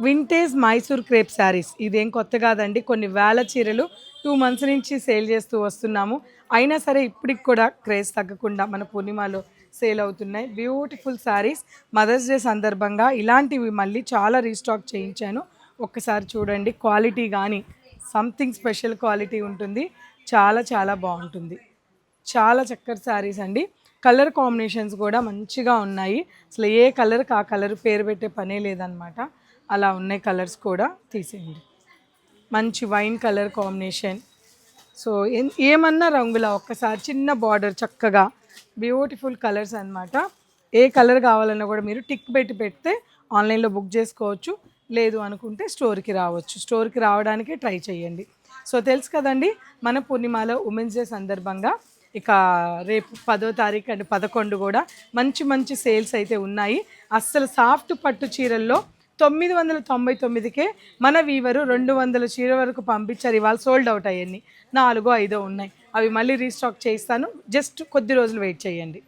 Vintage Mysore crepe saris. ఇదేం కొత్త కాదండి. కొన్ని వేల చీరలు 2 మంత్స్ నుంచి సేల్ చేస్తూ వస్తున్నాము. అయినా సరే ఇప్పటికి కూడా క్రేజ్ తగ్గకుండా మన పూర్ణిమలో సేల్ అవుతున్నాయి. బ్యూటిఫుల్ శారీస్. మదర్స్ డే సందర్భంగా ఇలాంటివి మళ్ళీ చాలా రీస్టాక్ చేయించాను. ఒక్కసారి చూడండి. క్వాలిటీ కానీ సంథింగ్ స్పెషల్ క్వాలిటీ ఉంటుంది. చాలా చాలా బాగుంటుంది. చాలా చక్కటి శారీస్ అండి. కలర్ కాంబినేషన్స్ కూడా మంచిగా ఉన్నాయి. అసలు ఏ కలర్కి ఆ కలర్ పేరు పెట్టే పనే లేదనమాట. అలా ఉన్నాయి కలర్స్ కూడా. తీసేయండి. మంచి వైన్ కలర్ కాంబినేషన్. సో ఏమన్నా రంగులా ఒక్కసారి చిన్న బార్డర్ చక్కగా బ్యూటిఫుల్ కలర్స్ అనమాట. ఏ కలర్ కావాలన్నా కూడా మీరు టిక్ పెడితే ఆన్లైన్లో బుక్ చేసుకోవచ్చు. లేదు అనుకుంటే స్టోర్కి రావచ్చు. స్టోర్కి రావడానికి ట్రై చేయండి. సో తెలుసు కదండి, మన పూర్ణిమలో ఉమెన్స్ డే సందర్భంగా ఇక రేపు 10వ తారీఖు అండ్ 11 కూడా మంచి మంచి సేల్స్ అయితే ఉన్నాయి. అస్సలు సాఫ్ట్ పట్టు చీరల్లో 999కే మన వీవరు 200 చీర వరకు పంపించారు. ఇవాళ సోల్డ్ అవుట్ అయ్యాయి. 4 5 ఉన్నాయి. అవి మళ్ళీ రీస్టాక్ చేయిస్తాను. జస్ట్ కొద్ది రోజులు వెయిట్ చేయండి.